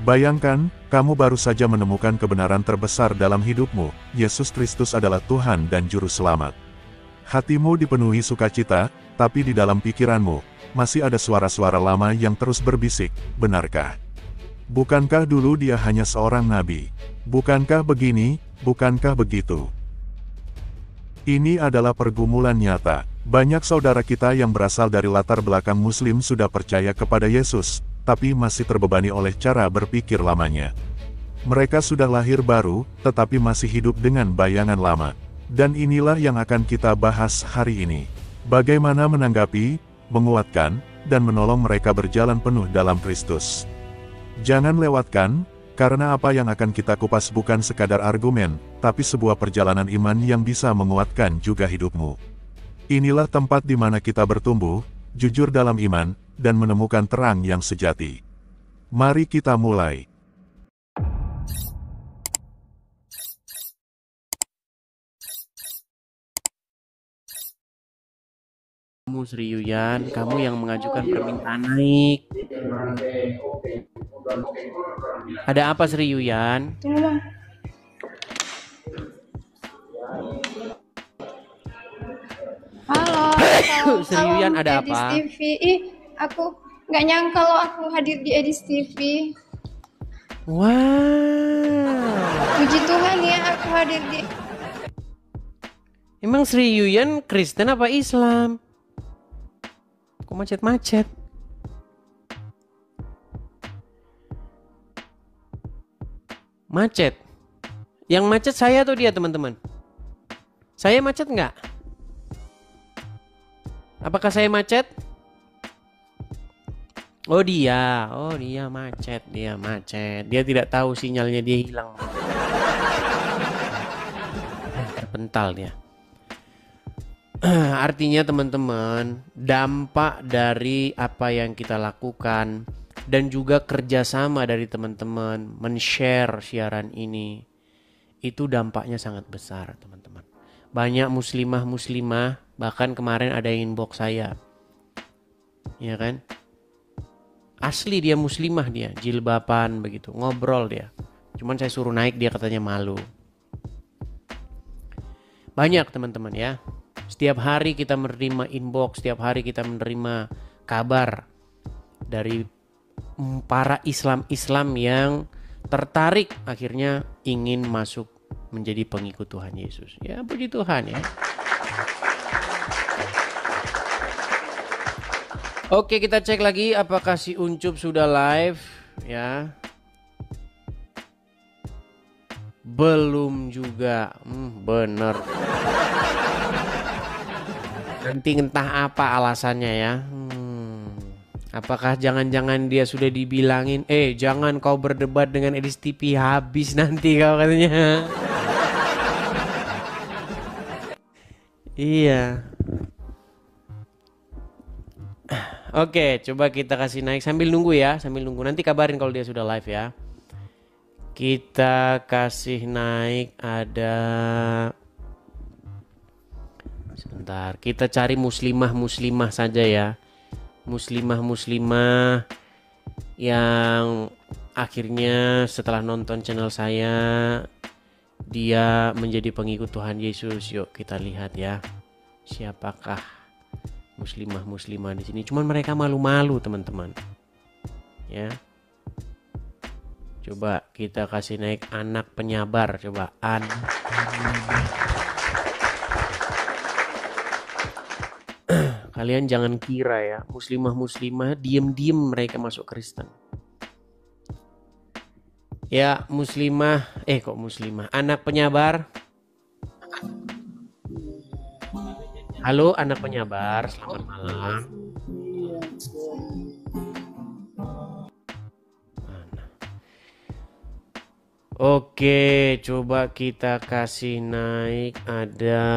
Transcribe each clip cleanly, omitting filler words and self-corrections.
Bayangkan, kamu baru saja menemukan kebenaran terbesar dalam hidupmu, Yesus Kristus adalah Tuhan dan Juru Selamat. Hatimu dipenuhi sukacita, tapi di dalam pikiranmu, masih ada suara-suara lama yang terus berbisik, benarkah? Bukankah dulu dia hanya seorang nabi? Bukankah begini, bukankah begitu? Ini adalah pergumulan nyata. Banyak saudara kita yang berasal dari latar belakang Muslim sudah percaya kepada Yesus, tapi masih terbebani oleh cara berpikir lamanya. Mereka sudah lahir baru, tetapi masih hidup dengan bayangan lama. Dan inilah yang akan kita bahas hari ini. Bagaimana menanggapi, menguatkan, dan menolong mereka berjalan penuh dalam Kristus. Jangan lewatkan, karena apa yang akan kita kupas bukan sekadar argumen, tapi sebuah perjalanan iman yang bisa menguatkan juga hidupmu. Inilah tempat di mana kita bertumbuh, jujur dalam iman, dan menemukan terang yang sejati. Mari kita mulai. Kamu Sri Yuyan, kamu yang mengajukan permintaan naik. Ada apa Sri Yuyan? Tunggu bang. Halo. Sri Yuyan, ada Edis apa? TV. Aku nggak nyangka loh aku hadir di Edis TV. Wow. Puji Tuhan ya aku hadir di. Emang Sri Yuyan Kristen apa Islam? Kok macet-macet? Macet. Yang macet saya atau dia teman-teman? Saya macet nggak? Apakah saya macet? Oh dia macet, Dia tidak tahu sinyalnya dia hilang. Terpental dia. Artinya teman-teman, dampak dari apa yang kita lakukan dan juga kerjasama dari teman-teman men-share siaran ini, itu dampaknya sangat besar teman-teman. Banyak muslimah, bahkan kemarin ada yang inbox saya, ya kan? Asli dia muslimah, dia jilbaban begitu, ngobrol dia. Cuman saya suruh naik, dia katanya malu. Banyak teman-teman ya. Setiap hari kita menerima inbox, setiap hari kita menerima kabar dari para Islam yang tertarik akhirnya ingin masuk menjadi pengikut Tuhan Yesus. Ya puji Tuhan ya. Oke, kita cek lagi apakah si Uncup sudah live ya. Belum juga. Bener. Nanti entah apa alasannya ya. Apakah jangan-jangan dia sudah dibilangin, jangan kau berdebat dengan Edis TV, habis nanti kau katanya. Iya. Oke, coba kita kasih naik sambil nunggu ya, nanti kabarin kalau dia sudah live ya. Kita kasih naik ada. Sebentar, kita cari muslimah saja ya. Muslimah yang akhirnya setelah nonton channel saya dia menjadi pengikut Tuhan Yesus. Yuk kita lihat ya. Siapakah muslimah di sini? Cuman mereka malu-malu teman-teman. Ya. Coba kita kasih naik anak penyabar, coba Kalian jangan kira ya, muslimah diem-diem mereka masuk Kristen. Ya, anak penyabar. Halo anak penyabar, selamat malam. Oke, coba kita kasih naik ada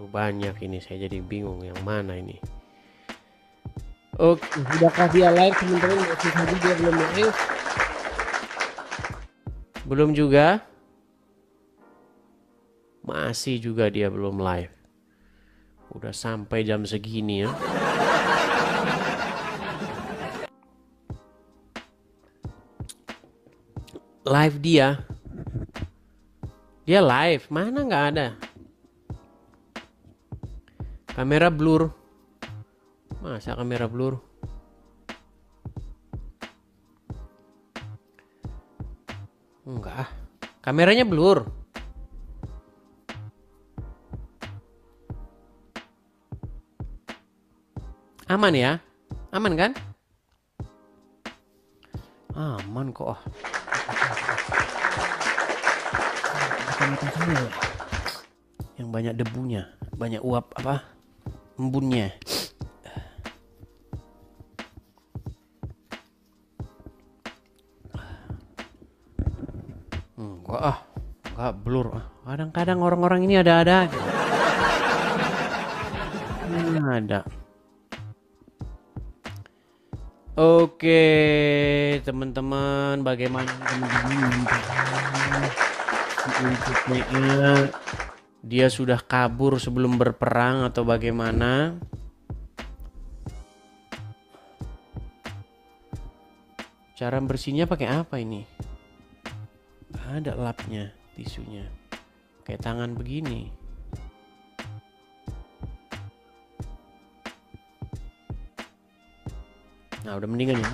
banyak ini, saya jadi bingung yang mana ini. Oke, sudahkah dia live teman-teman? Masih saja dia belum live. Belum juga. Masih juga dia belum live. Udah sampai jam segini ya. Live dia. Dia live, mana nggak ada. Kamera blur. Masa kamera blur? Enggak. Kameranya blur. Aman ya? Aman kan? Aman kok. Yang banyak debunya, banyak uap apa? Embunnya. Enggak blur. Kadang-kadang orang-orang ini ada-ada aja. Ada. Oke, teman-teman, bagaimana teman-teman? Dia sudah kabur sebelum berperang atau bagaimana? Cara bersihnya pakai apa ini? Ada lapnya, tisunya. Kayak tangan begini. Nah, udah mendingan ya.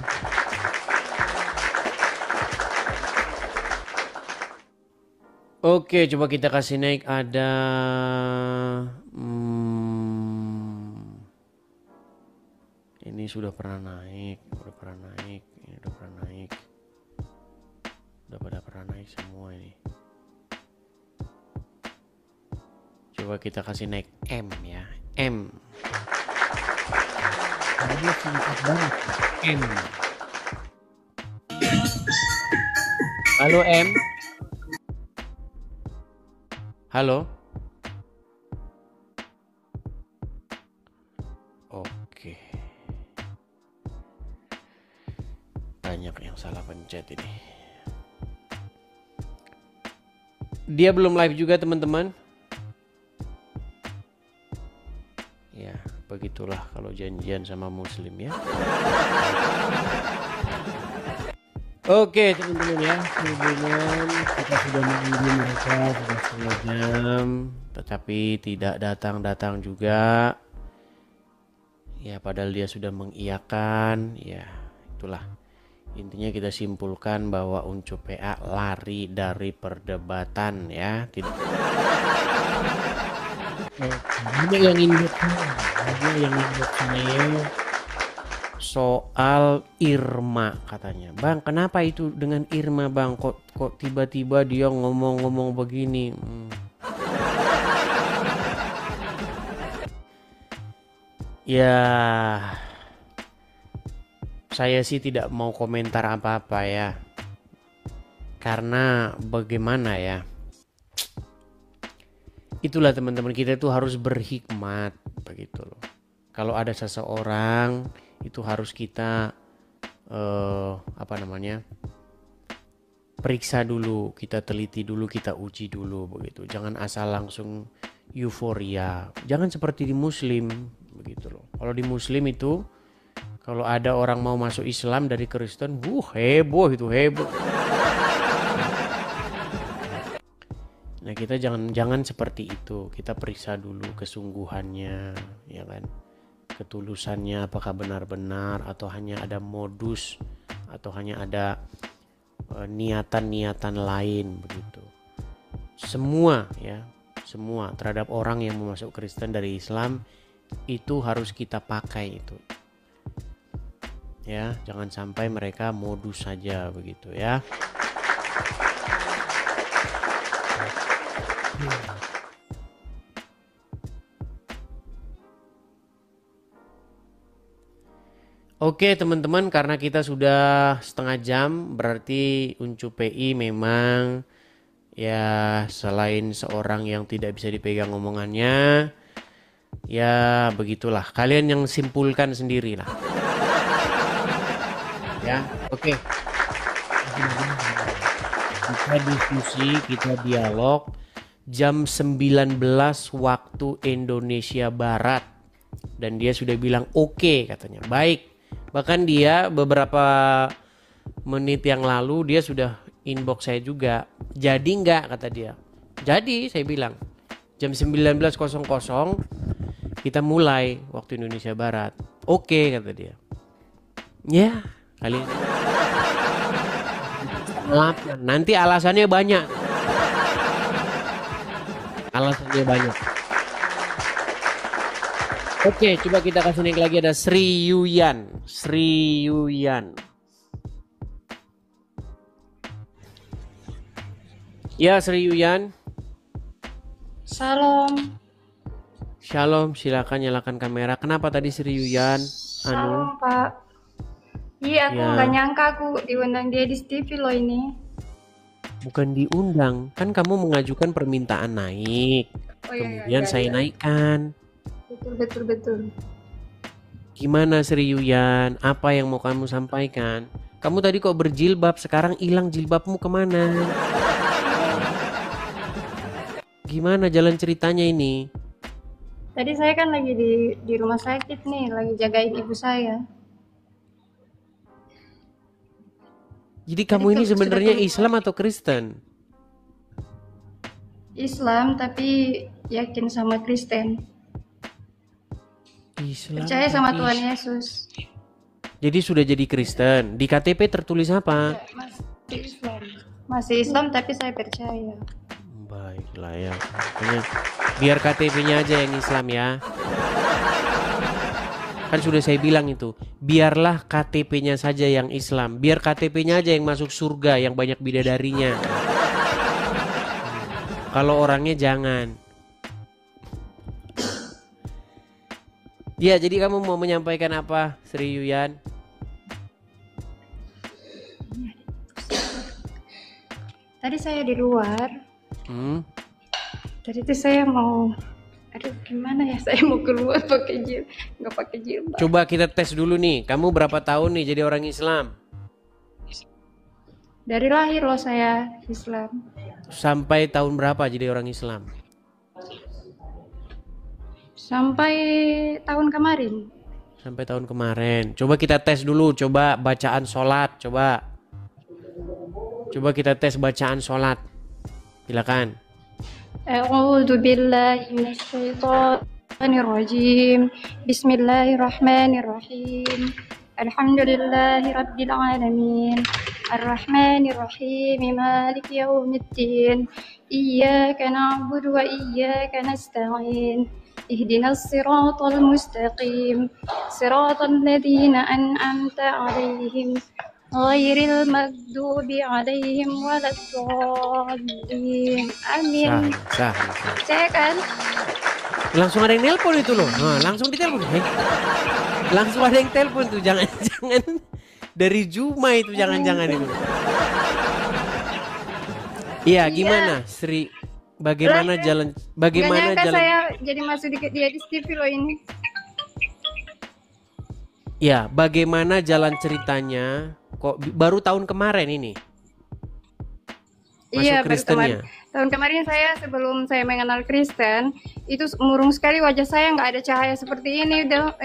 Oke, coba kita kasih naik. Ada ini sudah pernah naik, ini udah pernah naik. Udah pada pernah naik semua ini. Coba kita kasih naik M ya. M. Dia singkat banget. M. Halo M. Halo. Oke. Banyak yang salah pencet ini. Dia belum live juga teman-teman. Ya, begitulah kalau janjian sama muslim ya. Oke teman-teman ya, hubungan kita sudah menunggu mereka sudah setengah jam, tetapi tidak datang-datang juga. Ya padahal dia sudah mengiyakan, ya itulah. Intinya kita simpulkan bahwa Uncu PA lari dari perdebatan ya. Tidak. Ada yang inbox saya soal Irma katanya. Bang, kenapa itu dengan Irma bang? Kok tiba-tiba dia ngomong-ngomong begini? Ya, saya sih tidak mau komentar apa-apa ya. Karena bagaimana ya? Itulah teman-teman, kita itu harus berhikmat begitu loh. Kalau ada seseorang itu harus kita periksa dulu, kita teliti dulu, kita uji dulu begitu. Jangan asal langsung euforia. Jangan seperti di muslim begitu loh. Kalau di muslim itu kalau ada orang mau masuk Islam dari Kristen, heboh itu, heboh. Nah, kita jangan seperti itu. Kita periksa dulu kesungguhannya, ya kan? Ketulusannya apakah benar-benar atau hanya ada modus atau hanya ada niatan-niatan lain begitu. Semua terhadap orang yang mau masuk Kristen dari Islam itu harus kita pakai itu. Ya, jangan sampai mereka modus saja begitu ya. Oke teman-teman, karena kita sudah setengah jam, berarti Uncu PI memang ya selain seorang yang tidak bisa dipegang omongannya, ya begitulah. Kalian yang simpulkan sendirilah. ya. Oke. Kita diskusi, kita dialog jam 19 waktu Indonesia Barat. Dan dia sudah bilang oke, katanya. Baik. Bahkan dia beberapa menit yang lalu dia sudah inbox saya juga. Jadi enggak, kata dia. Jadi saya bilang jam 19.00 kita mulai waktu Indonesia Barat. Oke, kata dia. Ya, kali ini. Nanti alasannya banyak. Alasannya banyak. Oke, coba kita kasih link lagi, ada Sri Yuyan. Sri Yuyan. Ya, Sri Yuyan. Shalom. Shalom, silakan nyalakan kamera. Kenapa tadi Sri Yuyan? Shalom, Pak. Iya, aku Ya. nggak nyangka aku diundang di Edis TV loh ini. Bukan diundang, kan kamu mengajukan permintaan naik. Oh iya, Kemudian saya naikkan. Betul. Gimana Sri Yuyan? Apa yang mau kamu sampaikan? Kamu tadi kok berjilbab, sekarang hilang jilbabmu kemana? Gimana jalan ceritanya ini? Tadi saya kan lagi di rumah sakit nih, lagi jagain ibu saya. Jadi kamu ini sudah sebenarnya keluar. Islam atau Kristen? Islam tapi yakin sama Kristen. Islam. Percaya sama tapi- Tuhan Yesus. Jadi sudah jadi Kristen. Di KTP tertulis apa? Ya, masih Islam. Masih Islam tapi saya percaya. Baiklah ya. Pokoknya biar KTP-nya aja yang Islam ya. Kan sudah saya bilang itu. Biarlah KTP-nya saja yang Islam. Biar KTP-nya aja yang masuk surga, yang banyak bidadarinya. Kalau orangnya jangan. Ya, jadi kamu mau menyampaikan apa, Sri Yuyan? Tadi saya di luar. Hmm? Tadi tuh saya mau, aduh gimana ya, saya mau keluar pakai nggak pakai jilbab. Coba kita tes dulu nih. Kamu berapa tahun nih jadi orang Islam? Dari lahir loh saya Islam. Sampai tahun berapa jadi orang Islam? Sampai tahun kemarin. Sampai tahun kemarin. Coba kita tes dulu. Coba bacaan sholat. Coba kita tes bacaan sholat. Silakan. A'udzu billahi minasyaitonir rajim. Bismillahirrahmanirrahim. Alhamdulillahi rabbil alamin. Arrahmanir rahim. Maliki yaumiddin. Iyyaka na'budu wa iyyaka nasta'in. اهدنا الصراط المستقيم صراط الذين أنعمت عليهم غير المغضوب عليهم ولا الضالين آمين. Sah. Saya kan Langsung ada yang nelpon itu loh. Nah, langsung ditelepon. Langsung ada yang telepon tuh. Jangan dari Juma itu. Jangan itu. Iya, gimana Sri? Bagaimana Nggak jalan? nyangka saya jadi masuk di Edis TV loh ini. Ya, bagaimana jalan ceritanya? Kok baru tahun kemarin ini? Masuk Iya, Kristennya. tahun kemarin saya sebelum saya mengenal Kristen itu murung sekali wajah saya, nggak ada cahaya seperti ini udah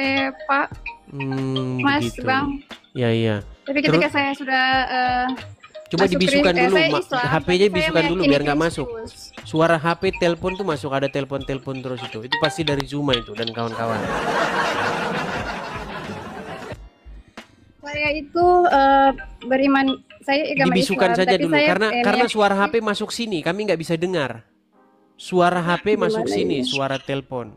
Pak Mas Begitu. Bang. Iya. Tapi ketika saya sudah Coba masuk dibisukan dulu, saya Islam, HP-nya saya bisukan dulu meyakini biar nggak Kristus. masuk. Suara HP telepon tuh masuk, ada telepon terus itu. Itu pasti dari Zuma itu dan kawan-kawan. Saya itu beriman, saya agama Dibisukan Islam, saja tapi dulu saya, karena suara HP masuk sini, kami nggak bisa dengar. Suara HP masuk sini, suara telepon.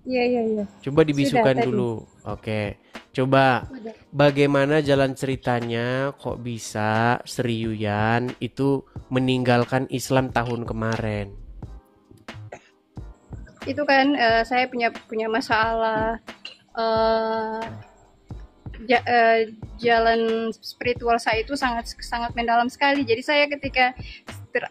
Iya. Coba dibisukan Sudah, tadi. dulu. Oke. Coba bagaimana jalan ceritanya kok bisa Sri Yuyan itu meninggalkan Islam tahun kemarin? Itu kan saya punya masalah jalan spiritual saya itu sangat mendalam sekali. Jadi saya ketika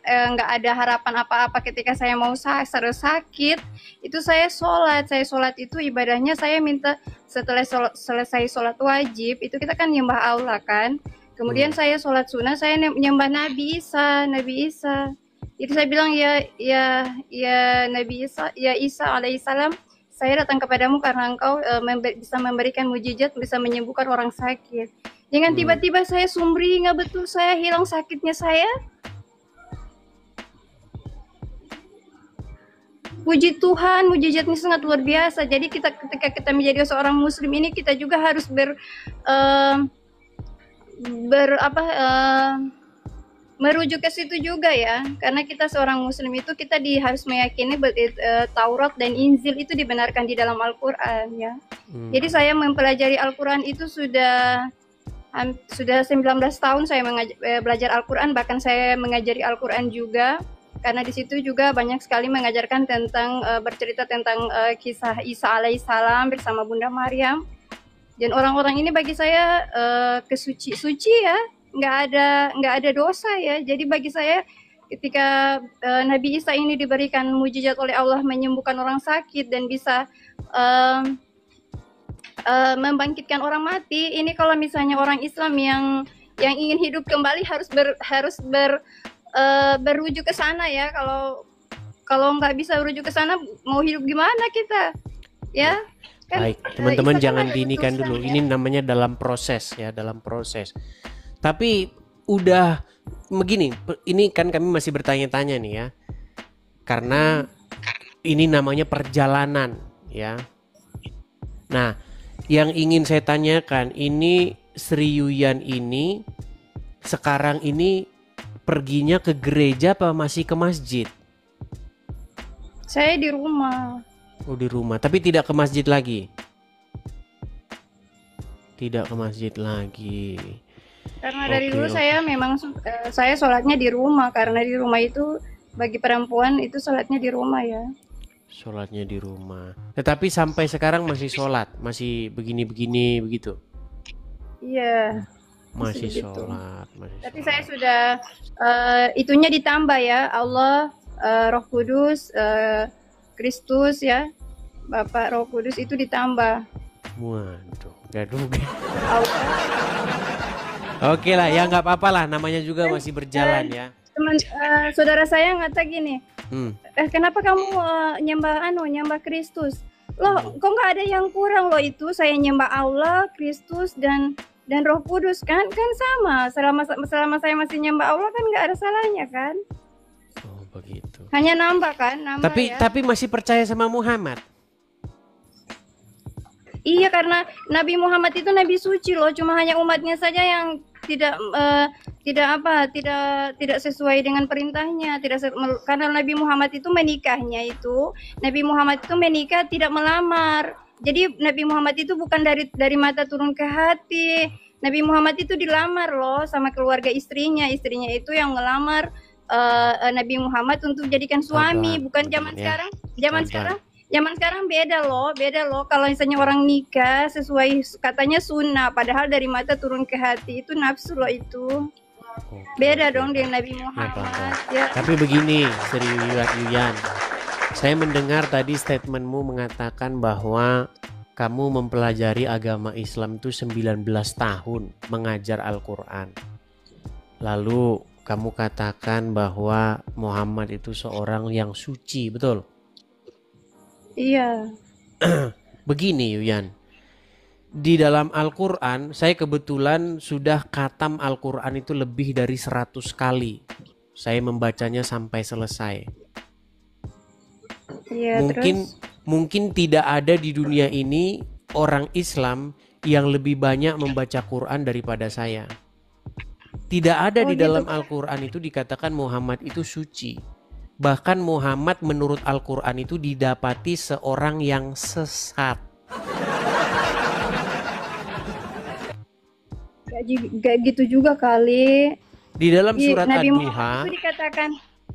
nggak ada harapan apa-apa ketika saya mau sakit, itu saya sholat itu ibadahnya saya minta setelah selesai sholat wajib itu kita kan nyembah Allah kan, kemudian saya sholat sunnah, saya nyembah Nabi Isa. Itu saya bilang ya Nabi Isa, ya Isa alaihissalam, saya datang kepadamu karena engkau bisa memberikan mujizat, bisa menyembuhkan orang sakit. Jangan tiba-tiba saya sumringah betul, saya hilang sakitnya saya. Puji Tuhan, mujizatnya sangat luar biasa. Jadi ketika kita menjadi seorang muslim ini, kita juga harus merujuk ke situ juga ya. Karena kita seorang muslim itu kita harus meyakini Taurat dan Injil itu dibenarkan di dalam Al-Qur'an ya. Jadi saya mempelajari Al-Qur'an itu sudah 19 tahun saya belajar Al-Qur'an, bahkan saya mengajari Al-Qur'an juga. Karena di situ juga banyak sekali mengajarkan tentang bercerita tentang kisah Isa alaihissalam bersama Bunda Maryam. Dan orang-orang ini bagi saya suci ya, nggak ada dosa ya. Jadi bagi saya ketika Nabi Isa ini diberikan mujizat oleh Allah menyembuhkan orang sakit dan bisa membangkitkan orang mati, ini kalau misalnya orang Islam yang ingin hidup kembali harus berujuk ke sana ya. Kalau nggak bisa berujuk ke sana, mau hidup gimana kita ya kan? Baik, teman-teman jangan kan diinikan dulu ya. Ini namanya dalam proses ya, dalam proses. Tapi udah begini, ini kan kami masih bertanya-tanya nih ya, karena ini namanya perjalanan ya. Nah, yang ingin saya tanyakan, ini Sri Yuyan ini sekarang ini perginya ke gereja apa masih ke masjid? Saya di rumah. Oh, di rumah, tapi tidak ke masjid lagi? Tidak ke masjid lagi. Karena dari dulu saya memang saya sholatnya di rumah, karena di rumah itu bagi perempuan itu sholatnya di rumah ya. Sholatnya di rumah. Tetapi sampai sekarang masih sholat, masih begini-begini begitu? Iya. Masih begitu. sholat. Tapi saya sudah itunya ditambah ya, Allah, Roh Kudus, Kristus ya, Bapak Roh Kudus itu ditambah. Waduh, gaduh. Allah. Oke lah, ya nggak apa-apa lah, namanya juga masih berjalan ya. Saudara saya ngata gini, kenapa kamu nyembah Kristus? Loh, kok nggak ada yang kurang loh, itu saya nyembah Allah, Kristus dan Roh Kudus kan sama. Selama saya masih nyembah Allah kan nggak ada salahnya kan? Oh begitu. Hanya nambah kan, Tapi masih percaya sama Muhammad? Iya, karena Nabi Muhammad itu nabi suci loh, cuma hanya umatnya saja yang tidak sesuai dengan perintahnya, karena Nabi Muhammad itu menikah tidak melamar. Jadi Nabi Muhammad itu bukan dari mata turun ke hati. Nabi Muhammad itu dilamar loh sama keluarga istrinya itu yang melamar Nabi Muhammad untuk jadikan suami, bukan zaman sekarang. Zaman sekarang beda loh. Kalau misalnya orang nikah sesuai katanya sunnah, padahal dari mata turun ke hati itu nafsu loh itu. Beda dong dengan Nabi Muhammad. Ya. Tapi begini, Sri Yuyan, saya mendengar tadi statementmu mengatakan bahwa kamu mempelajari agama Islam itu 19 tahun, mengajar Al-Quran. Lalu kamu katakan bahwa Muhammad itu seorang yang suci, betul? Iya. Begini Yuyan, di dalam Al-Quran saya kebetulan sudah khatam Al-Quran itu lebih dari 100 kali. Saya membacanya sampai selesai. Iya, Mungkin tidak ada di dunia ini orang Islam yang lebih banyak membaca Quran daripada saya. Tidak ada di dalam Al-Quran itu dikatakan Muhammad itu suci. Bahkan Muhammad menurut Al-Quran itu didapati seorang yang sesat. Gak gitu juga kali. Di dalam surat Nabi Ad-Duha, Muhammad itu dikatakan,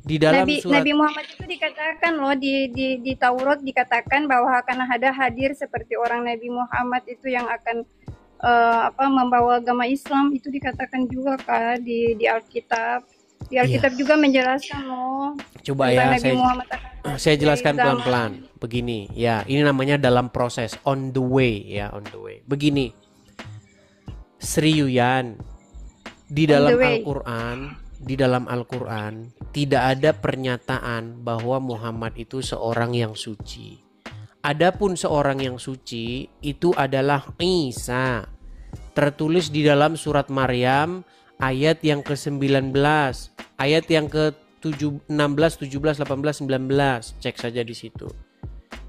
di dalam Nabi Muhammad itu dikatakan loh di Taurat dikatakan bahwa akan ada hadir seperti orang Nabi Muhammad itu yang akan membawa agama Islam, itu dikatakan juga kan di Alkitab. Di Alkitab juga menjelaskan loh Coba tentang ya, Nabi Muhammad akan saya jelaskan dari zaman. pelan-pelan. Begini, ya, ini namanya dalam proses, on the way ya, on the way. Begini, Sri Yuyan, di On the dalam way. Al-Quran tidak ada pernyataan bahwa Muhammad itu seorang yang suci. Adapun seorang yang suci itu adalah Isa. Tertulis di dalam surat Maryam ayat yang ke-19, ayat yang ke-16, 17, 18, 19. Cek saja di situ.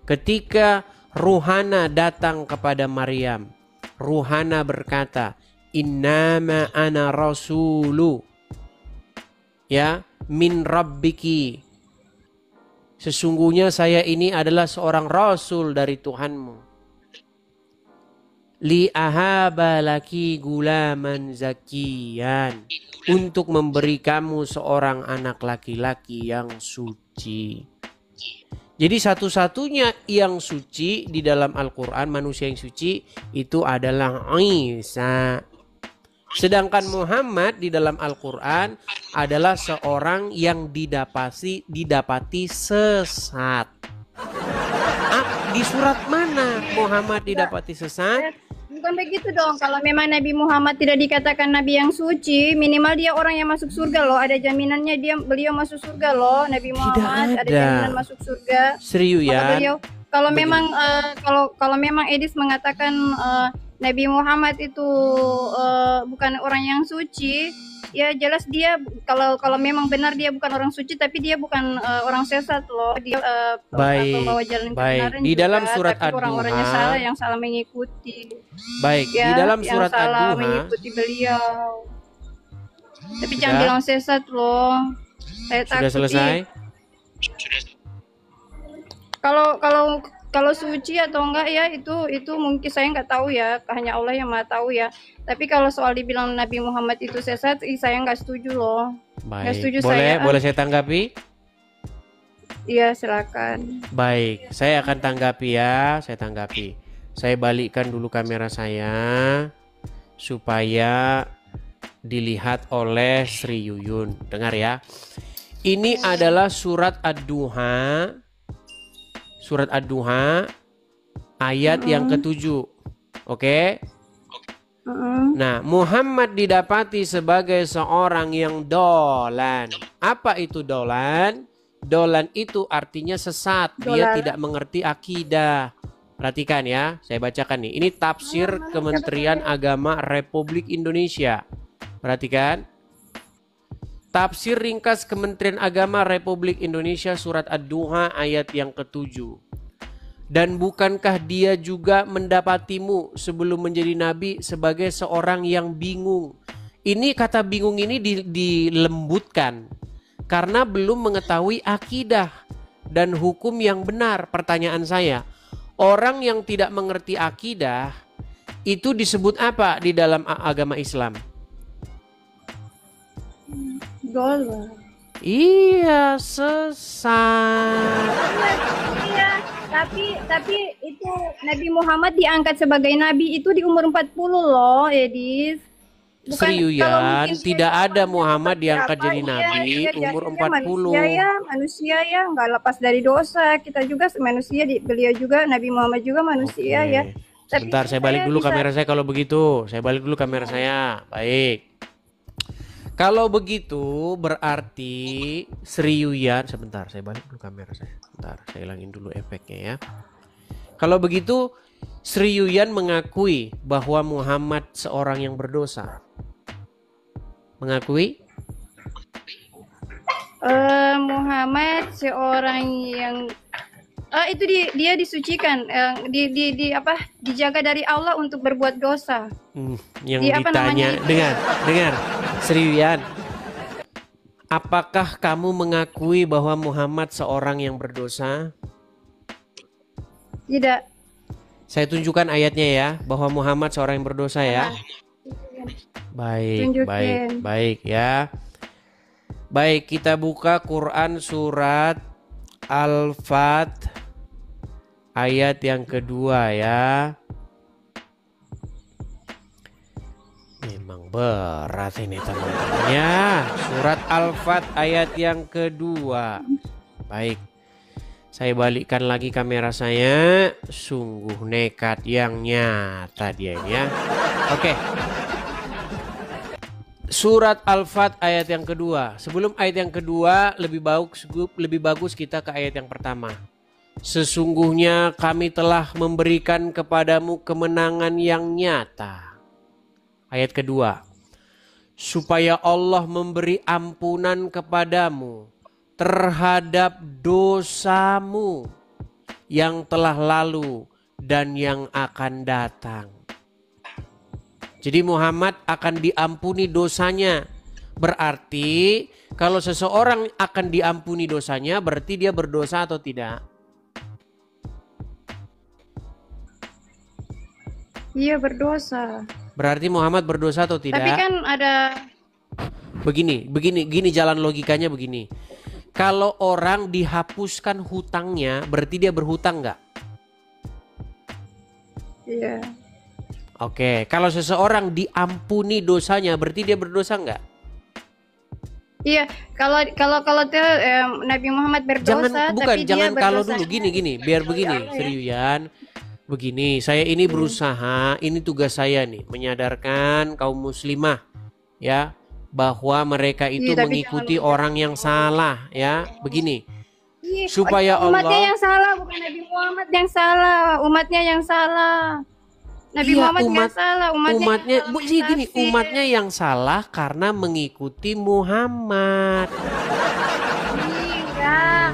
Ketika Ruhana datang kepada Maryam, Ruhana berkata, "Innama ana rasulu ya min rabbiki." Sesungguhnya saya ini adalah seorang rasul dari Tuhanmu. Li ahaba laki gulaman zakiyan, untuk memberi kamu seorang anak laki-laki yang suci. Jadi satu-satunya yang suci di dalam Al-Quran, manusia yang suci itu adalah Isa. Sedangkan Muhammad di dalam Al-Quran adalah seorang yang didapati sesat. Di surat mana Muhammad didapati sesat? Bukan begitu dong. Kalau memang Nabi Muhammad tidak dikatakan Nabi yang suci, minimal dia orang yang masuk surga loh. Ada jaminannya beliau masuk surga loh. Nabi Muhammad ada jaminan masuk surga. Serius ya? Kalau memang kalau memang Edis mengatakan Nabi Muhammad itu bukan orang yang suci, ya jelas dia kalau memang benar dia bukan orang suci, tapi dia bukan orang sesat loh. Dia pembawa jalan kebenaran di juga, dalam surat tapi Ad-Duha, orang-orangnya salah yang salah mengikuti. Baik, Ya, di dalam surat yang salah Ad-Duha mengikuti beliau. Tapi jangan bilang sesat loh. Saya sudah takut. selesai? Kalau suci atau enggak ya itu mungkin saya nggak tahu ya, hanya Allah yang Maha tahu ya. Tapi kalau soal dibilang Nabi Muhammad itu sesat, saya nggak setuju loh. Nggak Baik, setuju boleh saya tanggapi? Iya, silakan. Baik, saya akan tanggapi ya, Saya balikkan dulu kamera saya supaya dilihat oleh Sri Yuyun. Dengar ya. Ini adalah surat Ad-Duha. Surat Ad-Duha ayat yang ke-7. Oke? Nah, Muhammad didapati sebagai seorang yang dolan. Apa itu dolan? Dolan itu artinya sesat. Dia tidak mengerti akidah. Perhatikan ya, saya bacakan nih. Ini tafsir Kementerian Agama Republik Indonesia. Perhatikan. Tafsir ringkas Kementerian Agama Republik Indonesia surat Ad-Duha ayat yang ke-7. Dan bukankah dia juga mendapatimu sebelum menjadi nabi sebagai seorang yang bingung? Ini kata bingung ini dilembutkan karena belum mengetahui akidah dan hukum yang benar. Pertanyaan saya, orang yang tidak mengerti akidah itu disebut apa di dalam agama Islam? Dolan. Iya, sesat. Iya, tapi itu Nabi Muhammad diangkat sebagai nabi itu di umur 40 loh, Edis. Seriusan, tidak ada Muhammad diangkat jadi nabi umur 40. Manusia ya, nggak lepas dari dosa. Kita juga manusia, beliau juga, Nabi Muhammad juga manusia ya. Sebentar, saya balik dulu kamera saya kalau begitu. Saya balik dulu kamera saya. Baik. Kalau begitu berarti Sri Yuyan, sebentar saya balik dulu kamera saya. Sebentar, saya hilangin dulu efeknya ya. Kalau begitu Sri Yuyan mengakui bahwa Muhammad seorang yang berdosa. Mengakui? Muhammad seorang yang itu dia disucikan, dijaga dari Allah untuk berbuat dosa. Yang ditanya, dengar Sri Yuyan, apakah kamu mengakui bahwa Muhammad seorang yang berdosa? Tidak. Saya tunjukkan ayatnya ya, bahwa Muhammad seorang yang berdosa ya. Baik ya. Baik, kita buka Quran surat Al-Fat ayat yang kedua ya. Memang berat ini teman-teman ya. Surat Al-Fat ayat yang kedua. Baik, saya balikkan lagi kamera saya. Sungguh nekat yang nyata dia ini ya. Oke. Surat Al-Fat ayat yang kedua. Sebelum ayat yang kedua, lebih bagus kita ke ayat yang pertama. Sesungguhnya kami telah memberikan kepadamu kemenangan yang nyata. Ayat kedua, supaya Allah memberi ampunan kepadamu terhadap dosamu yang telah lalu dan yang akan datang. Jadi Muhammad akan diampuni dosanya. Berarti kalau seseorang akan diampuni dosanya, berarti dia berdosa atau tidak? Iya, berdosa. Berarti Muhammad berdosa atau tidak? Tapi kan ada Begini jalan logikanya begini. Kalau orang dihapuskan hutangnya, berarti dia berhutang nggak? iya. Oke, kalau seseorang diampuni dosanya, berarti dia berdosa nggak? Iya, kalau Nabi Muhammad berdosa, Jangan dia kalau berdosa. dulu gini, biar begini, Seriuyan. Begini, saya ini berusaha, ini tugas saya nih, menyadarkan kaum muslimah ya, bahwa mereka itu Iya, tapi mengikuti jangan orang yang salah ya. Begini, Iya, supaya umatnya Allah yang salah, bukan Nabi Muhammad yang salah. Umatnya yang salah. Nabi Iya, Muhammad nggak salah. umatnya yang salah gini, mentasir. umatnya yang salah karena mengikuti Muhammad. Iya.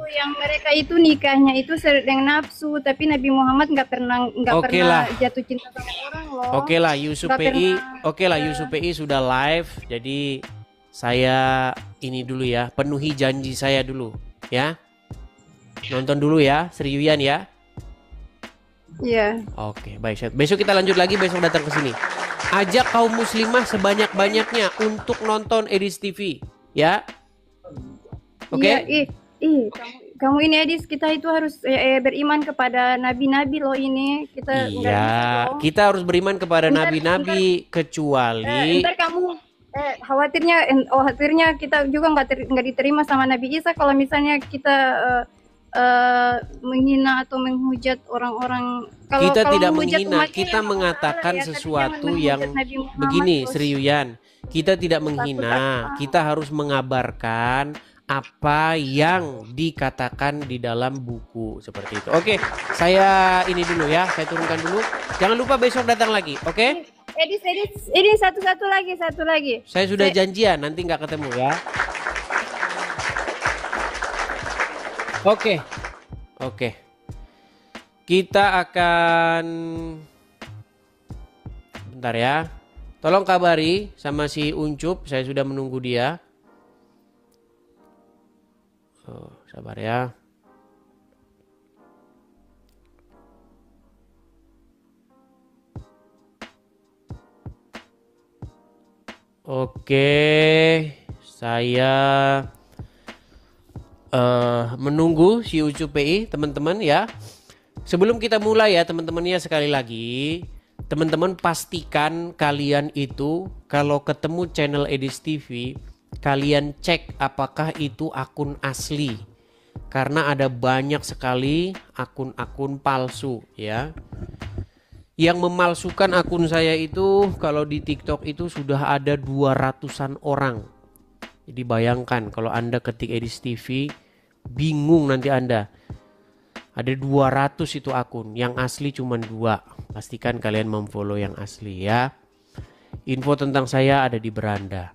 Yang mereka itu nikahnya itu dengan nafsu, tapi Nabi Muhammad nggak pernah Oke lah. jatuh cinta sama orang loh. Oke lah, Yusuf Nggak PI, pernah. Yusuf PI sudah live, jadi saya ini dulu ya, penuhi janji saya dulu ya. Nonton dulu ya, Seriuyan ya. Iya. Oke, baik. Besok kita lanjut lagi, besok datang ke sini. Ajak kaum muslimah sebanyak-banyaknya untuk nonton Edis TV, ya. Oke? Iya, kamu ini Edis, kita itu harus beriman kepada nabi-nabi loh ini. Kita nggak bisa Iya, loh. kita harus beriman kepada Bentar, nabi-nabi kecuali Ntar kamu khawatirnya kita juga nggak diterima sama Nabi Isa kalau misalnya kita menghina atau menghujat orang-orang. kita Kalau tidak menghujat menghina, umatnya kita ya mengatakan tapi sesuatu jangan yang menghujat Nabi Muhammad begini, terus. Seriuyan. Kita tidak menghina, kita harus mengabarkan apa yang dikatakan di dalam buku seperti itu. Oke, saya ini dulu ya, saya turunkan dulu. Jangan lupa besok datang lagi, oke? Edis satu lagi. Saya sudah janjian, nanti nggak ketemu ya. Oke. Kita akan bentar ya. Tolong kabari sama si Uncup, saya sudah menunggu dia. Oh, sabar ya. Oke, saya menunggu si Ucup PI, teman-teman ya. Sebelum kita mulai ya teman-teman ya, sekali lagi teman-teman pastikan kalian itu kalau ketemu channel Edis TV, kalian cek apakah itu akun asli. Karena ada banyak sekali akun-akun palsu ya. Yang memalsukan akun saya itu kalau di TikTok itu sudah ada 200-an orang. Jadi bayangkan kalau Anda ketik Edis TV, bingung nanti Anda. Ada 200 itu akun, yang asli cuma 2. Pastikan kalian memfollow yang asli ya. Info tentang saya ada di beranda.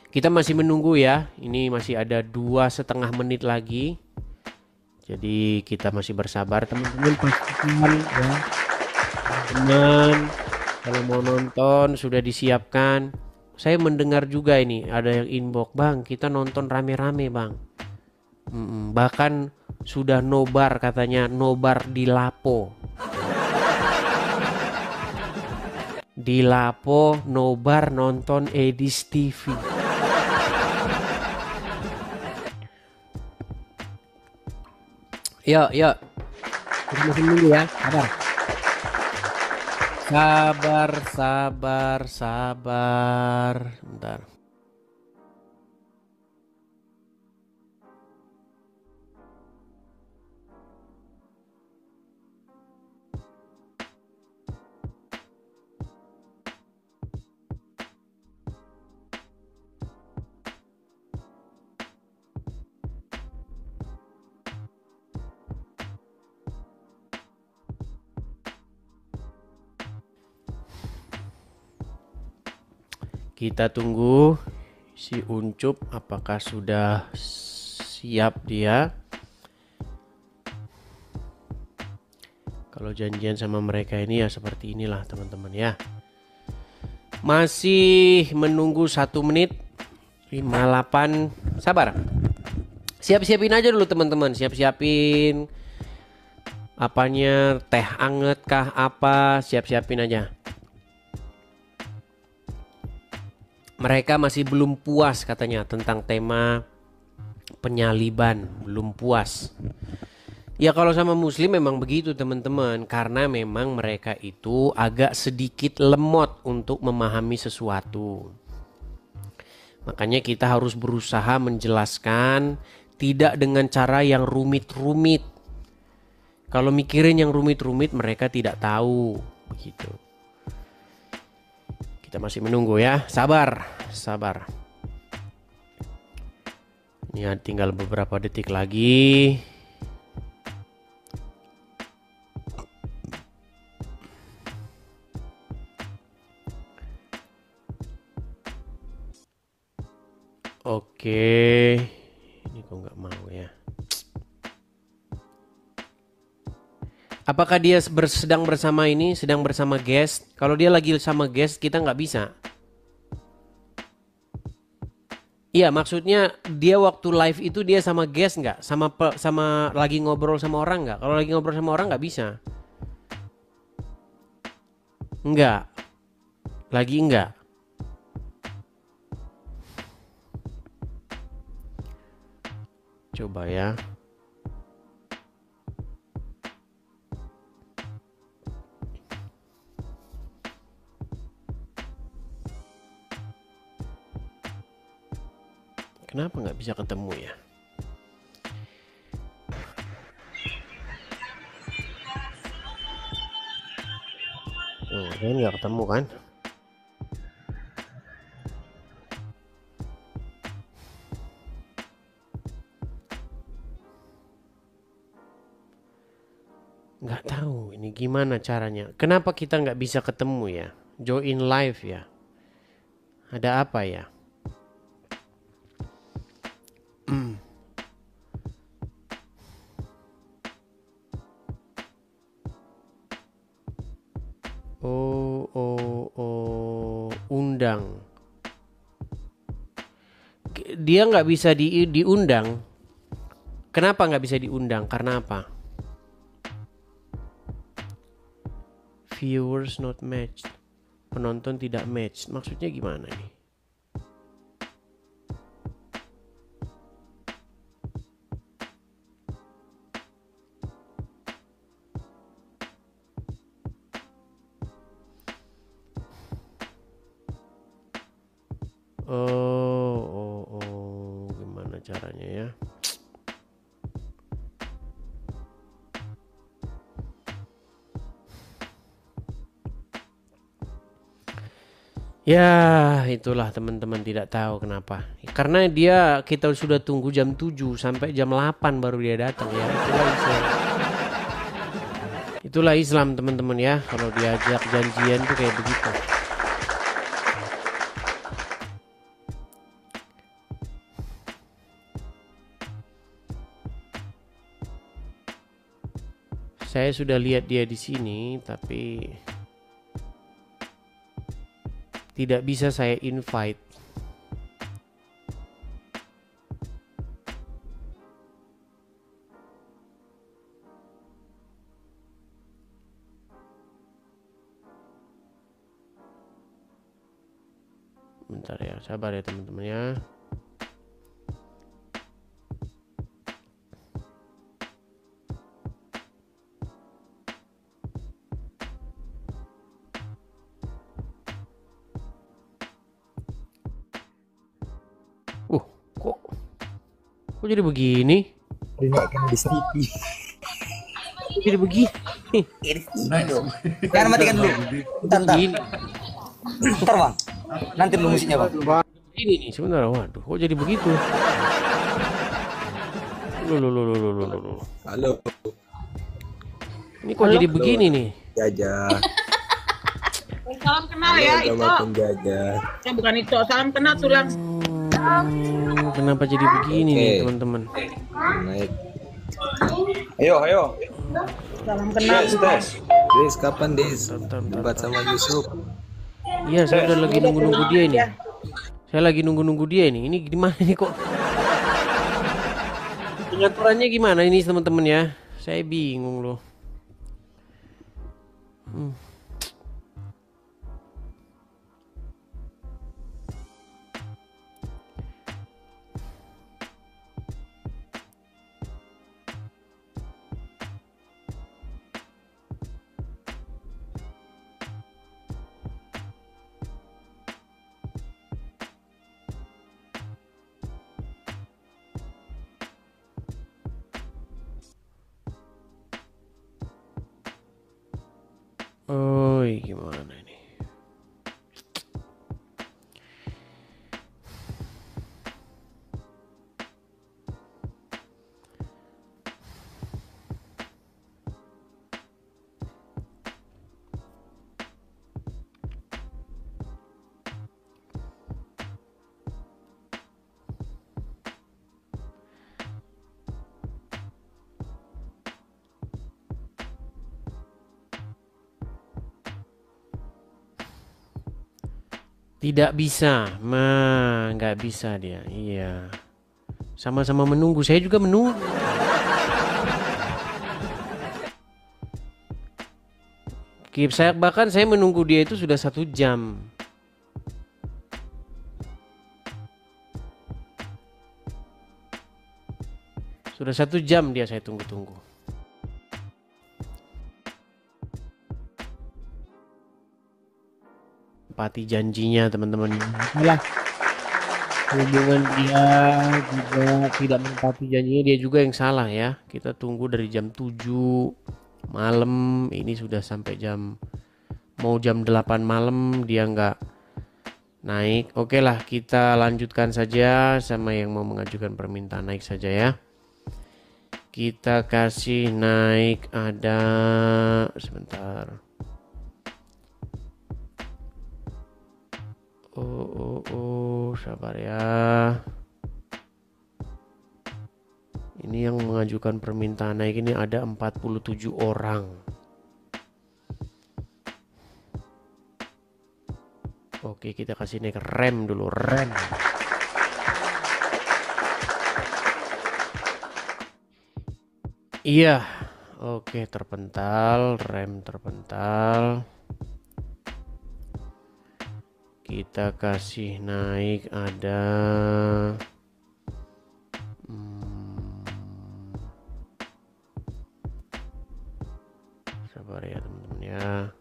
Kita masih menunggu ya. Ini masih ada 2,5 menit lagi. Jadi kita masih bersabar teman-teman, pastikan ya. Teman-teman kalau mau nonton sudah disiapkan. Saya mendengar juga ini ada yang inbox, "Bang, kita nonton rame-rame, Bang." Bahkan sudah nobar katanya, nobar di Lapo. Di Lapo nobar nonton Edis TV. Yuk. Kita masih dulu ya, sabar. Sabar, sabar, sabar. Bentar. Kita tunggu si Uncup apakah sudah siap dia. Kalau janjian sama mereka ini ya seperti inilah teman-teman ya. Masih menunggu 1 menit 58. Sabar. Siap-siapin aja dulu teman-teman. Siap-siapin apanya, teh anget kah apa, siap-siapin aja. Mereka masih belum puas katanya tentang tema penyaliban, belum puas. Ya kalau sama muslim memang begitu teman-teman, karena memang mereka itu agak sedikit lemot untuk memahami sesuatu. Makanya kita harus berusaha menjelaskan tidak dengan cara yang rumit-rumit. Kalau mikirin yang rumit-rumit mereka tidak tahu begitu. Kita masih menunggu ya, sabar, sabar. Ini tinggal beberapa detik lagi. Oke, ini kok nggak mau ya. Apakah dia sedang bersama ini, sedang bersama guest? Kalau dia lagi sama guest, kita nggak bisa. Iya, maksudnya dia waktu live itu dia sama guest nggak? Sama lagi ngobrol sama orang nggak? Kalau lagi ngobrol sama orang nggak bisa. Nggak. Lagi nggak. Coba ya. Kenapa nggak bisa ketemu ya? Kan nggak ketemu kan? Nggak tahu ini gimana caranya. Kenapa kita nggak bisa ketemu ya? Join live ya. Ada apa ya? Undang. Dia nggak bisa diundang. Kenapa nggak bisa diundang? Karena apa? Viewers not matched. Penonton tidak match. Maksudnya gimana nih? Gimana caranya ya? Ya, itulah teman-teman tidak tahu kenapa. Karena kita sudah tunggu jam 7 sampai jam 8 baru dia datang ya. Itulah Islam. Itulah Islam teman-teman ya. Kalau diajak janjian tuh kayak begitu. Saya sudah lihat dia di sini tapi tidak bisa saya invite. Bentar ya, sabar ya teman-teman ya. Kok jadi begini? Dinaikkan di TV. Jadi begini. Jangan matikan dulu. Bentar. Begini. Bentar bang. Nanti dulu musiknya bang. Ini nih sebenarnya. Waduh, kok jadi begitu? Loh. Halo. Ini kok jadi begini nih? Jajah. Salam kenal ya itu. Jajah. Bukan itu, salam kenal tulang. Kenapa jadi begini nih teman-teman? Naik. Ayo. Salam kenal. Des, kapan Des? Debat sama Yusuf. Iya, saya udah lagi nunggu-nunggu dia ini. Saya lagi nunggu-nunggu dia ini. Ini gimana nih kok? Pengaturannya gimana ini teman-teman ya? Saya bingung loh. Oh, gimana ini? Tidak bisa, nggak bisa dia. Iya, sama-sama menunggu. Saya juga menunggu. Bahkan saya menunggu dia itu sudah 1 jam. Sudah 1 jam dia saya tunggu-tunggu. Menepati janjinya teman-teman. Salah. Hubungan dia juga tidak menepati janjinya, dia juga yang salah ya. Kita tunggu dari jam 7 malam, ini sudah sampai mau jam 8 malam dia nggak naik. Oke lah, kita lanjutkan saja sama yang mau mengajukan permintaan naik saja ya. Kita kasih naik ada sebentar. Sabar ya. Ini yang mengajukan permintaan naik ini ada 47 orang. Oke, kita kasih naik rem dulu, rem. Iya. Oke, terpental, rem terpental. Kita kasih naik ada sabar ya teman-teman ya.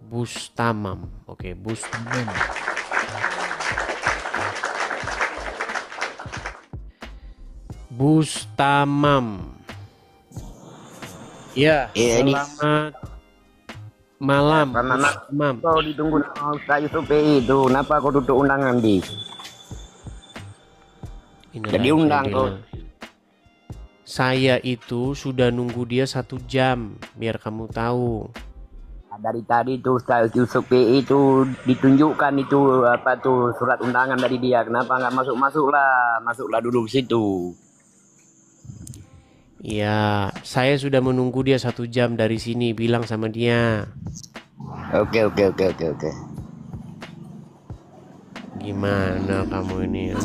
Bus tamam. Oke, bus tamam. Bus tamam. Ya, selamat malam. Mam. Kau ditunggu Ustaz Yusuf itu, kenapa kau duduk undangan di? Jadi undang kau. Saya itu sudah nunggu dia 1 jam, biar kamu tahu. Dari tadi tuh Ustaz Yusuf itu ditunjukkan itu apa tuh surat undangan dari dia. Kenapa nggak masuklah duduk situ. Ya, saya sudah menunggu dia 1 jam dari sini, bilang sama dia. Oke. Gimana kamu ini ya?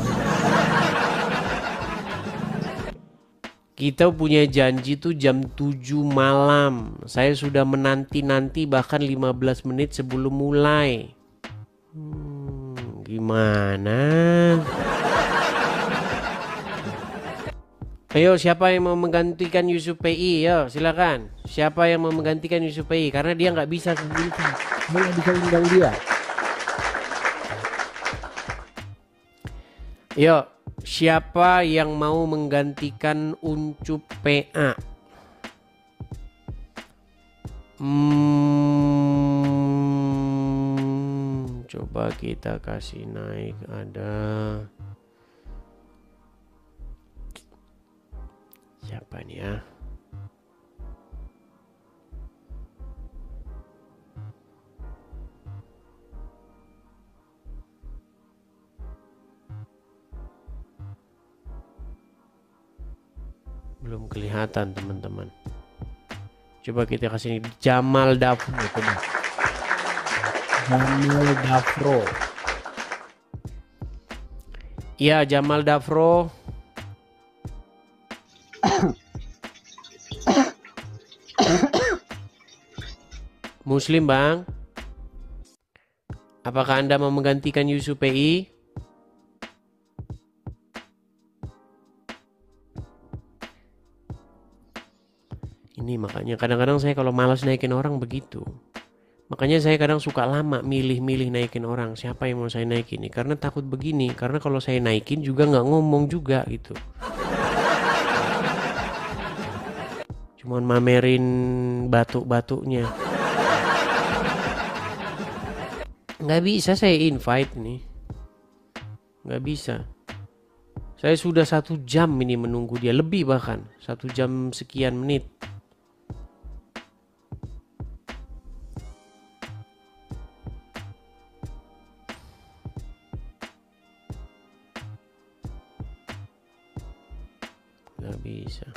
Kita punya janji tuh jam 7 malam. Saya sudah menanti-nanti bahkan 15 menit sebelum mulai. Gimana? Ayo, siapa yang mau menggantikan Yusuf PI? Yo, silakan. Siapa yang mau menggantikan Yusuf PI? Karena dia nggak bisa sendiri. Saya nggak bisa undang dia. Yo, Siapa yang mau menggantikan Uncup PA? Coba kita kasih naik. Ada siapa nih ya? Belum kelihatan teman-teman. Coba kita kasih Jamal Dafro. Jamal Dafro. Iya, Jamal Dafro. Muslim, Bang. Apakah Anda mau menggantikan Yusuf PI? Ini makanya kadang-kadang saya kalau malas naikin orang begitu. Makanya saya kadang suka lama milih-milih naikin orang. Siapa yang mau saya naikin nih? Karena takut begini. Karena kalau saya naikin juga nggak ngomong juga gitu. Cuman mamerin batuk-batuknya. Nggak bisa saya invite nih. Nggak bisa. Saya sudah 1 jam ini menunggu dia. Lebih bahkan. 1 jam sekian menit. Nggak bisa.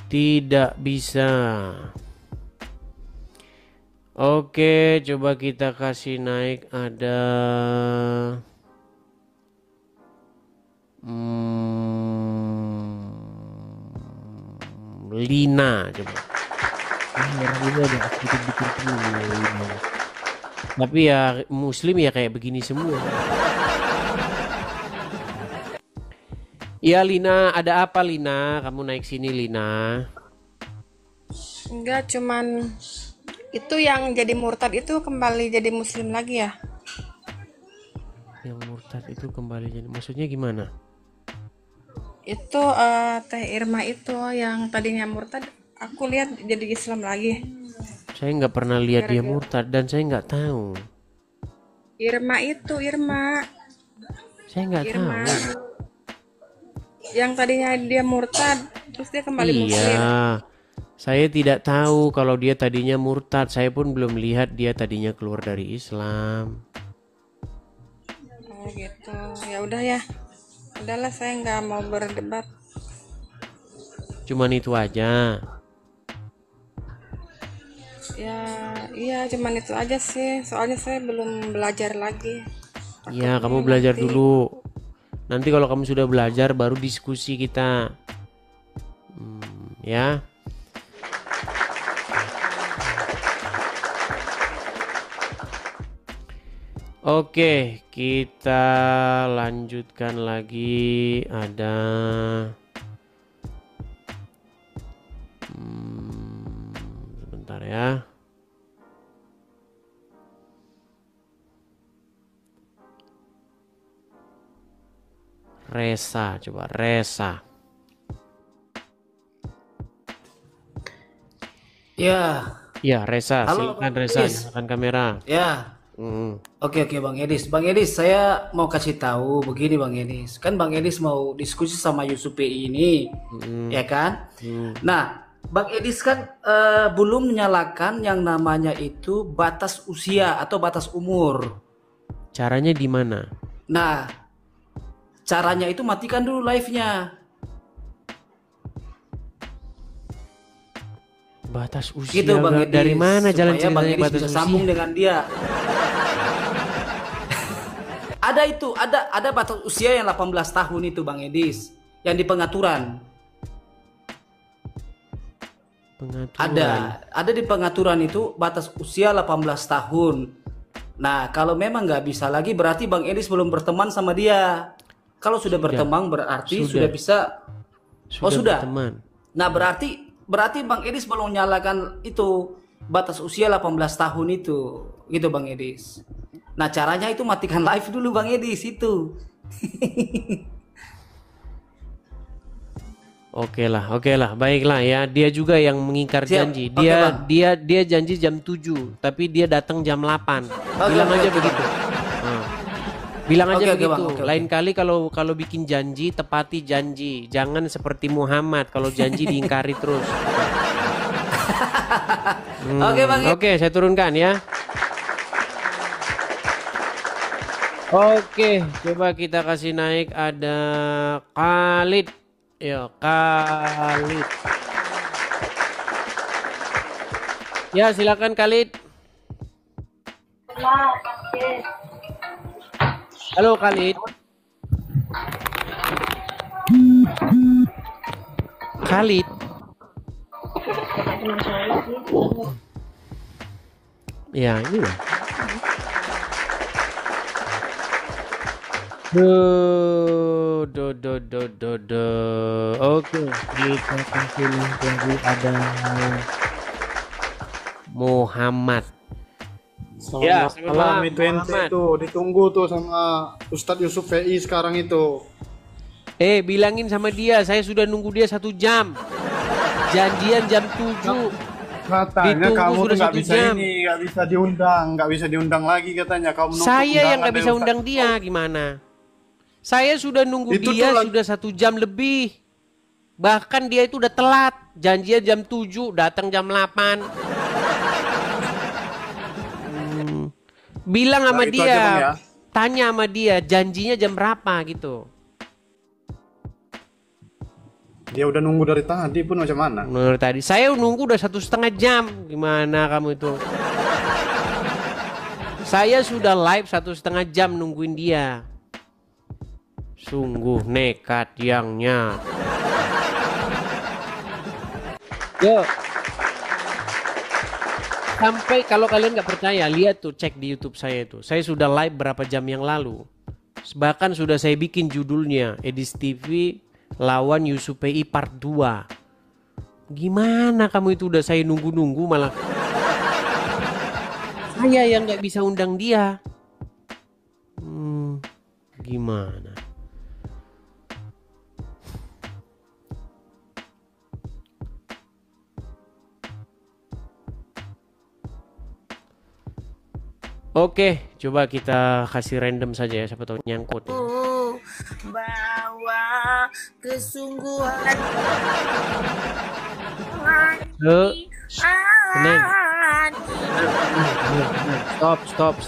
Tidak bisa. Oke, coba kita kasih naik. Ada Lina coba. Tapi ya Muslim ya kayak begini semua. Ya Lina, ada apa Lina? Kamu naik sini Lina. Enggak, cuman itu yang jadi murtad itu kembali jadi muslim lagi ya? Yang murtad itu kembali jadi, maksudnya gimana? Itu Teh Irma itu yang tadinya murtad, aku lihat jadi Islam lagi. Saya nggak pernah lihat dia murtad dan saya nggak tahu. Irma itu Irma. Saya nggak tahu. Yang tadinya dia murtad, terus dia kembali muslim. Iya, saya tidak tahu kalau dia tadinya murtad. Saya pun belum lihat dia tadinya keluar dari Islam. Oh gitu, ya udah ya. Udahlah, saya nggak mau berdebat. Cuman itu aja. Ya, iya cuman itu aja sih. Soalnya saya belum belajar lagi. Iya, kamu belajar dulu. Nanti kalau kamu sudah belajar baru diskusi kita. Ya. Oke, kita lanjutkan lagi. Ada sebentar ya. Resa, coba Resa. Ya. Ya, Resa. Halo, Silakan Bang Resa, Edis. nyalakan kamera. Ya. Oke Bang Edis. Bang Edis, saya mau kasih tahu begini Bang Edis. Kan Bang Edis mau diskusi sama Yusuf PI ini, ya kan? Nah, Bang Edis kan belum menyalakan yang namanya itu batas usia atau batas umur. Caranya di mana? Nah, caranya itu matikan dulu live-nya. Batas usia Gitu Bang Edis. dari mana jalan supaya Bang ceritanya Edis batas bisa usia? sambung dengan dia. ada batas usia yang 18 tahun itu Bang Edis, yang di pengaturan. Ada di pengaturan itu batas usia 18 tahun. Nah, kalau memang nggak bisa lagi berarti Bang Edis belum berteman sama dia. Kalau sudah berteman berarti sudah bisa. Sudah. Berteman. Nah, berarti Bang Edis belum nyalakan itu batas usia 18 tahun itu, gitu Bang Edis. Nah caranya itu matikan live dulu Bang Edis itu. Oke lah, baiklah ya. Dia juga yang mengingkar janji. Dia janji jam 7, tapi dia datang jam 8. Bilang aja begitu. Bilang aja begitu. Lain kali kalau bikin janji, tepati janji. Jangan seperti Muhammad kalau janji diingkari terus. Oke Bang. Oke, saya turunkan ya. Oke, coba kita kasih naik, ada Khalid. Ya, Khalid. Ya, silakan Khalid. Halo Khalid. Khalid. Ya, ini lah. Oke, kita kasih lagi ada Muhammad. Selamat malam itu ente itu ditunggu tuh sama Ustadz Yusuf VI sekarang itu. Bilangin sama dia, saya sudah nunggu dia 1 jam. Janjian jam 7. Katanya ditunggu kamu sudah tuh nggak 1 bisa jam. Nggak bisa diundang lagi katanya. Kamu Saya yang nggak bisa undang dia, gimana? Saya sudah nunggu Itu dia tuh sudah 1 jam lebih. Bahkan dia itu udah telat. Janjian jam 7, datang jam 8. Bilang sama itu dia, aja, Bang, ya. Tanya sama dia janjinya jam berapa gitu. Dia udah nunggu dari tadi pun macam mana? Menurut tadi saya nunggu udah 1,5 jam. Gimana kamu itu? Saya sudah live 1,5 jam nungguin dia. Sungguh nekat yangnya. Yo. Sampai kalau kalian nggak percaya, lihat tuh, cek di YouTube saya itu. Saya sudah live berapa jam yang lalu. Bahkan sudah saya bikin judulnya Edis TV lawan Yusuf PI part 2. Gimana kamu itu udah saya nunggu-nunggu malah. Saya yang nggak bisa undang dia. Gimana? Oke, coba kita kasih random saja ya, siapa tahu nyangkut. Bawa kesungguhan. Tenang. Stop.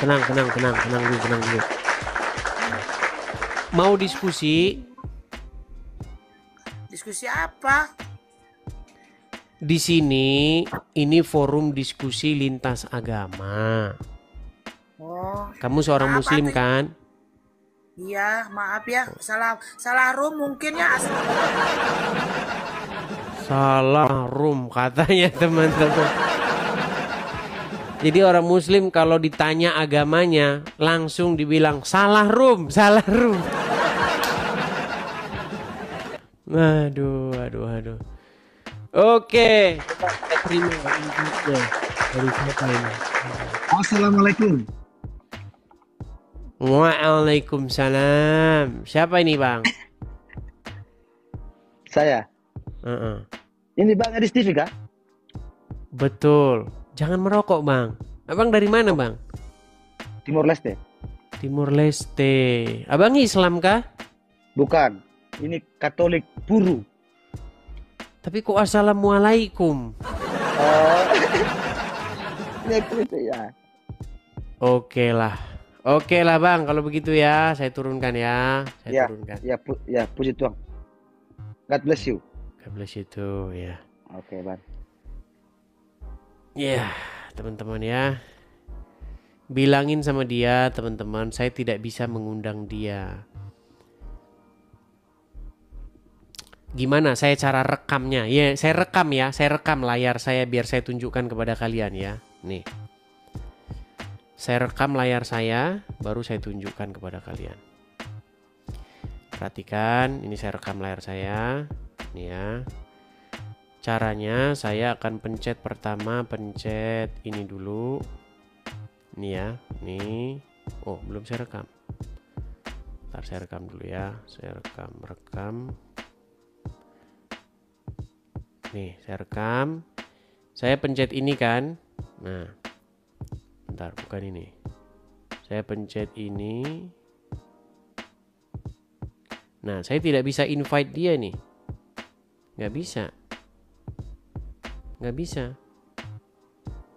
Tenang dulu. Mau diskusi? Diskusi apa? Di sini ini forum diskusi lintas agama. Oh, Kamu seorang maaf, muslim Ate. kan? Iya, maaf ya, salah room mungkin ya. Salah room katanya teman-teman. Jadi orang muslim kalau ditanya agamanya langsung dibilang salah room. Aduh. Oke, kita terima inputnya dari siapa ini? Assalamualaikum. Waalaikumsalam. Siapa ini bang? Saya. Ini Bang Edis TV kah? Betul. Jangan merokok bang. Abang dari mana bang? Timur Leste. Timur Leste. Abang Islam kah? Bukan. Ini Katolik Puru. Tapi kok assalamualaikum? Oh. Itu ya. Oke lah bang, kalau begitu ya saya turunkan ya. Turunkan. Ya, puji Tuhan. God bless you. God bless you too ya. Oke bang. Ya teman-teman ya. Bilangin sama dia teman-teman, saya tidak bisa mengundang dia. Gimana saya cara rekamnya? Ya saya rekam layar saya biar saya tunjukkan kepada kalian ya. Nih. Saya rekam layar saya, baru saya tunjukkan kepada kalian. Perhatikan, ini saya rekam layar saya. Nih ya. Caranya saya akan pencet pertama, pencet ini dulu. Ini ya, nih. Oh, belum saya rekam. Ntar saya rekam dulu ya. Saya rekam. Nih, saya rekam. Saya pencet ini kan. Nah, bentar, bukan ini. Saya pencet ini. Nah, saya tidak bisa invite dia nih. Nggak bisa. Nggak bisa.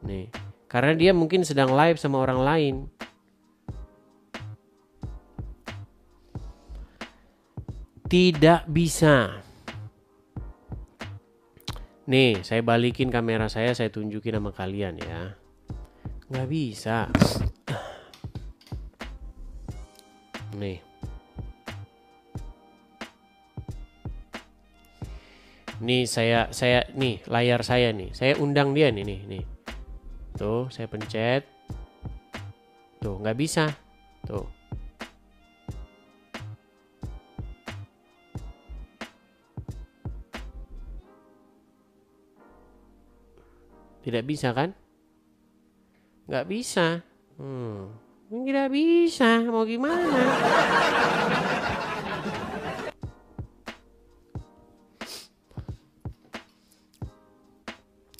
Nih, karena dia mungkin sedang live sama orang lain. Tidak bisa. Nih, saya balikin kamera saya tunjukin sama kalian ya. Nggak bisa. Nih. Nih saya nih layar saya nih. Saya undang dia nih. Tuh, saya pencet. Tuh, nggak bisa. Tuh. Tidak bisa kan? Nggak bisa. Tidak bisa. Mau gimana?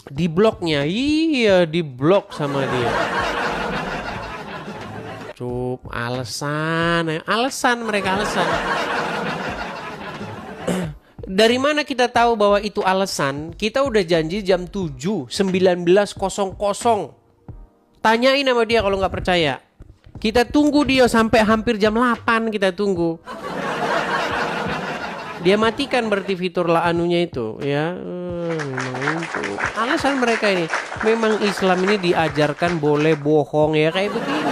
Di bloknya, iya di blok sama dia. Alasan mereka. Dari mana kita tahu bahwa itu alasan? Kita udah janji jam 7, 19.00. Tanyain sama dia kalau nggak percaya. Kita tunggu dia sampai hampir jam 8 kita tunggu. Dia matikan berarti fitur anunya itu ya. Memang itu alasan mereka ini. Memang Islam ini diajarkan boleh bohong ya kayak begini.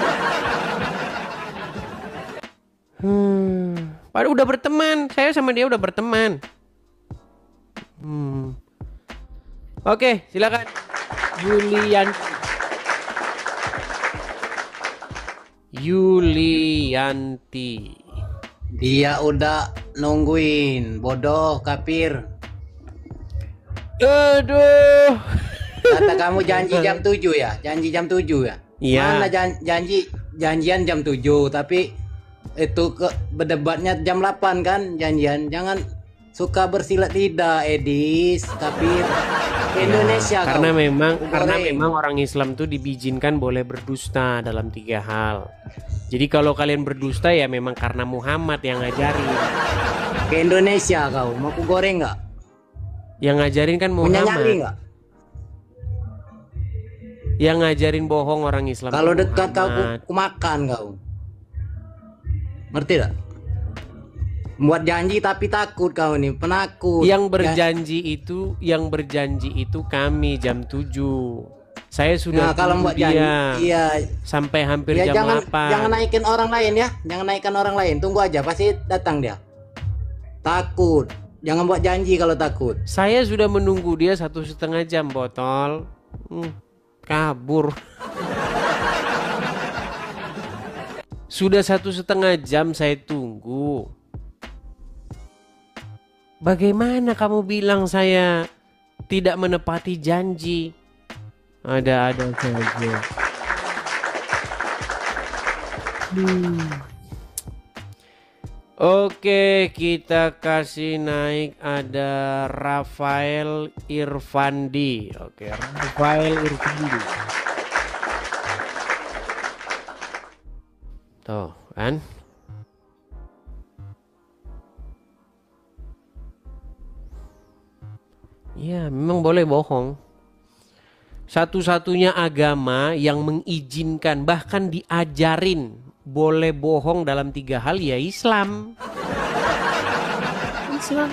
Padahal udah berteman. Saya sama dia udah berteman. Oke, silakan. Yulianti. Dia udah nungguin, bodoh kafir. Aduh. Kata kamu janji jam 7 ya? Janji jam 7 ya? Iya. Mana janjian jam 7 tapi itu berdebatnya jam 8 kan janjian. Jangan suka bersilat lidah, Edis, kafir. Indonesia ya, karena memang orang Islam tuh diizinkan boleh berdusta dalam 3 hal. Jadi kalau kalian berdusta ya memang karena Muhammad yang ngajarin. Ke Indonesia kau, mau ku goreng nggak? Yang ngajarin kan Muhammad. Menyanyali nggak? Yang ngajarin bohong orang Islam. Kalau dekat kau ku makan kau. Ngerti tak? Buat janji tapi takut kau nih, penakut. Yang berjanji itu kami jam 7. Saya sudah kalau buat janji, iya. Sampai hampir jam 8. Jangan naikin orang lain ya. Jangan naikkan orang lain. Tunggu aja, pasti datang dia. Takut. Jangan buat janji kalau takut. Saya sudah menunggu dia 1,5 jam, botol. Kabur. Sudah 1,5 jam saya tunggu. Bagaimana kamu bilang saya tidak menepati janji? Ada saja. Oke, kita kasih naik ada Rafael Irfandi. Oke, Rafael Irfandi. Tuh, kan? Ya, memang boleh bohong. Satu-satunya agama yang mengizinkan bahkan diajarin boleh bohong dalam 3 hal ya Islam. Islam.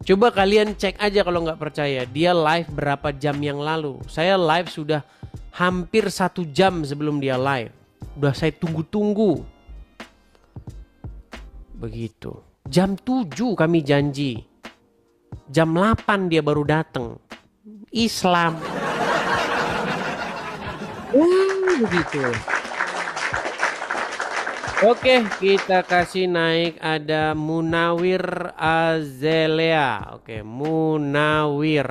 Coba kalian cek aja kalau nggak percaya. Dia live berapa jam yang lalu? Saya live sudah hampir 1 jam sebelum dia live. Udah saya tunggu-tunggu. Begitu. Jam 7 kami janji. Jam 8 dia baru datang. Islam. Begitu. Oke, kita kasih naik ada Munawir Azelea. Oke, Munawir.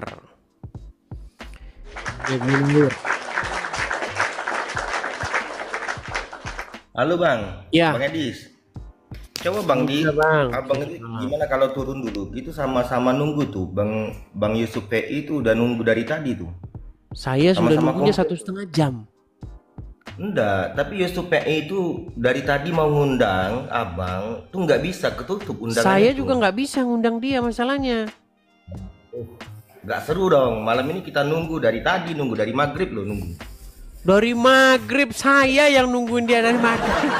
Halo Bang. Ya. Bang Edis. Coba Bang Abang itu gimana kalau turun dulu? Itu sama-sama nunggu tuh. Bang Yusuf PI itu udah nunggu dari tadi tuh. Saya sudah Sama-sama nunggunya kompak. 1,5 jam. Enggak, tapi Yusuf PI itu dari tadi mau ngundang Abang tuh nggak bisa, ketutup undangannya. Saya tuh. juga nggak bisa ngundang dia masalahnya. Nggak seru dong. Malam ini kita nunggu dari tadi, nunggu dari maghrib loh nunggu. Dari maghrib saya yang nungguin dia dari maghrib.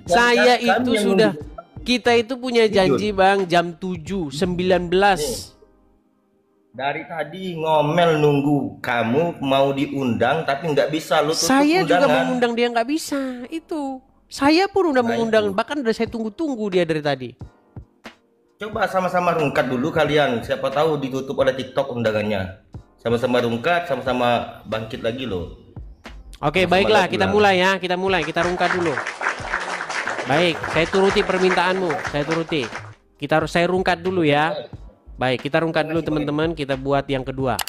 Saya kami itu yang sudah nunggu. kita itu punya janji Bang jam 7.19. Dari tadi ngomel nunggu kamu mau diundang tapi nggak bisa lu tutup Saya juga undangan. mengundang dia nggak bisa. Itu. Saya pun udah mengundang, bahkan udah saya tunggu-tunggu dia dari tadi. Coba sama-sama rungkat dulu kalian. Siapa tahu ditutup oleh TikTok undangannya. Sama-sama rungkat, sama-sama bangkit lagi loh. Oke, Sama-sama baiklah lihat kita ulang. mulai ya. Kita rungkat dulu. Baik, saya turuti permintaanmu. Saya turuti. Saya rungkat dulu ya. Baik, kita rungkat dulu teman-teman. Kita buat yang kedua.